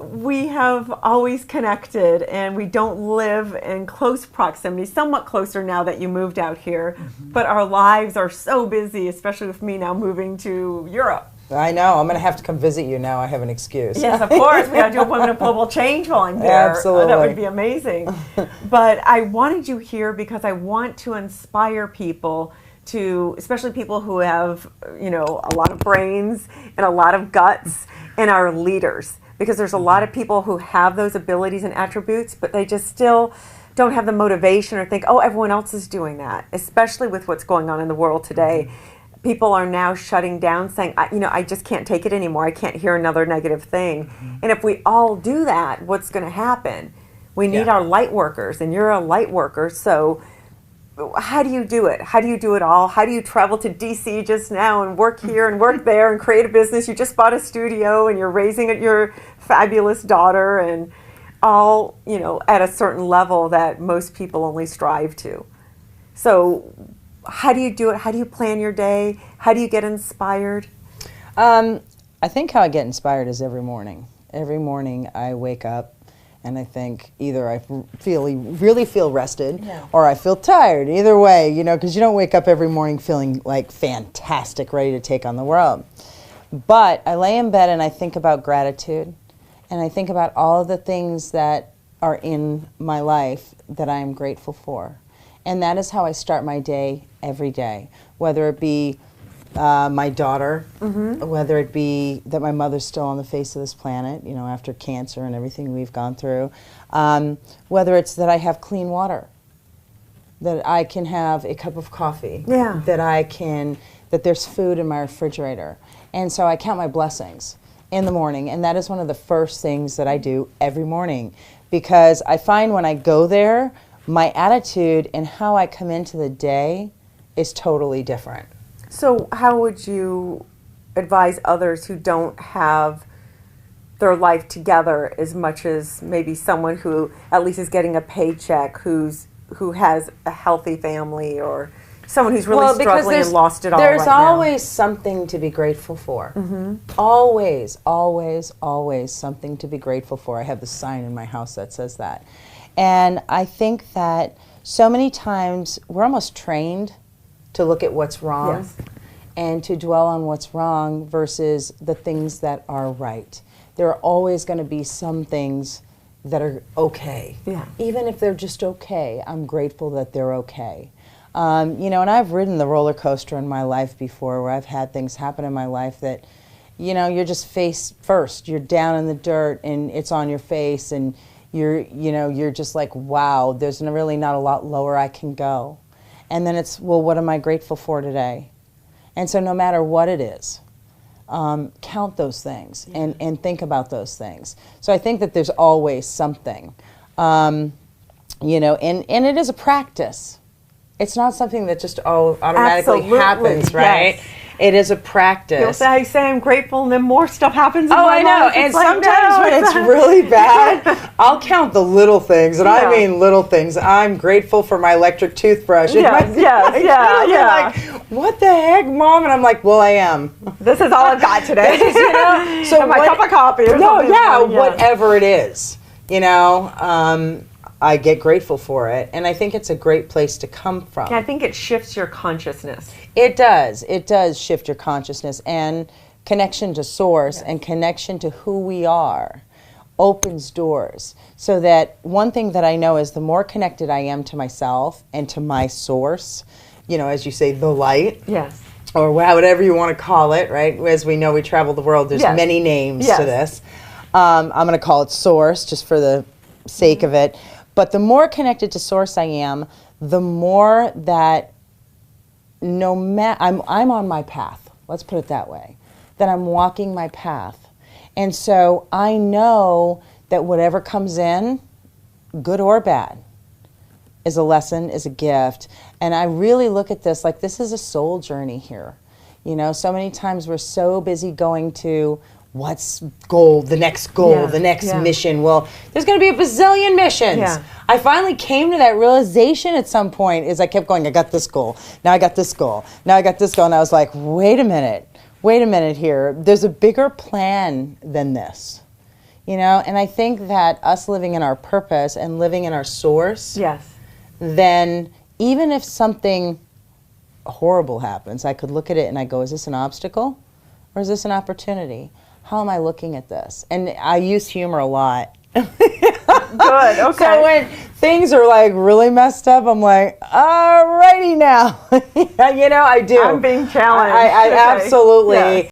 we have always connected, and we don't live in close proximity, somewhat closer now that you moved out here, but our lives are so busy, especially with me now moving to Europe. I know. I'm going to have to come visit you now. I have an excuse. Yes, of course. We got to do a Women of Global Change while I'm there. Absolutely. That would be amazing. But I wanted you here because I want to inspire people to, especially people who have, a lot of brains and a lot of guts and are leaders. Because there's a lot of people who have those abilities and attributes, but they just still don't have the motivation or think, oh, everyone else is doing that, especially with what's going on in the world today. People are now shutting down, saying, I just can't take it anymore. I can't hear another negative thing. And if we all do that, what's going to happen? We need our light workers, and you're a light worker. So how do you do it? How do you do it all? How do you travel to DC just now and work here and work there and create a business? You just bought a studio and you're raising your fabulous daughter, and all, at a certain level that most people only strive to. So how do you do it? How do you plan your day? How do you get inspired? I think how I get inspired is every morning. Every morning I wake up and I think either I really feel rested or I feel tired. Either way, because you don't wake up every morning feeling like fantastic, ready to take on the world. But I lay in bed and I think about gratitude, and I think about all of the things that are in my life that I am grateful for. And that is how I start my day every day, whether it be my daughter, whether it be that my mother's still on the face of this planet, after cancer and everything we've gone through, whether it's that I have clean water, that I can have a cup of coffee, that there's food in my refrigerator. And so I count my blessings in the morning, and that is one of the first things that I do every morning, because I find when I go there, my attitude and how I come into the day is totally different. So how would you advise others who don't have their life together as much as maybe someone who at least is getting a paycheck, who has a healthy family, or someone who's really struggling and lost it all There's right now? always something to be grateful for. Always, always, always something to be grateful for. I have the sign in my house that says that. And I think that so many times we're almost trained to look at what's wrong and to dwell on what's wrong versus the things that are right. There are always going to be some things that are okay. Even if they're just okay, I'm grateful that they're okay. And I've ridden the roller coaster in my life before, where I've had things happen in my life that, you're just face first. You're down in the dirt and it's on your face, and you're just like, wow, there's really not a lot lower I can go. And then it's, well, what am I grateful for today? And so no matter what it is, count those things and think about those things. So I think that there's always something, and it is a practice. It's not something that just automatically happens, right? Yes. It is a practice. You'll say, I'm grateful, and then more stuff happens in my life. I know. And sometimes when it's really bad, I'll count the little things, and I mean little things. I'm grateful for my electric toothbrush. Like, what the heck, Mom? And I'm like, well, I am. This is all I've got today. So my cup of coffee or something. Whatever it is, I get grateful for it, and I think it's a great place to come from. Yeah, I think it shifts your consciousness. It does. It does shift your consciousness, and connection to source and connection to who we are opens doors. So that one thing that I know is the more connected I am to myself and to my source, as you say, the light. Yes. Or whatever you want to call it, right? As we know, we travel the world. There's many names to this. I'm going to call it source just for the sake of it. But the more connected to source I am, the more that I'm on my path. Let's put it that way. That I'm walking my path. And so I know that whatever comes in, good or bad, is a lesson, is a gift. And I really look at this like this is a soul journey here. So many times we're so busy going to what's the next mission. Well, there's going to be a bazillion missions. I finally came to that realization at some point as I kept going, I got this goal, now I got this goal, now I got this goal, and I was like, wait a minute here. There's a bigger plan than this. You know, and I think that us living in our purpose and living in our source, Yes. then even if something horrible happens, I could look at it and I go, is this an obstacle or is this an opportunity? How am I looking at this? And I use humor a lot. Good, okay. So when things are like really messed up, I'm like, alrighty now. You know, I do. I'm being challenged. I Okay. absolutely. Yes.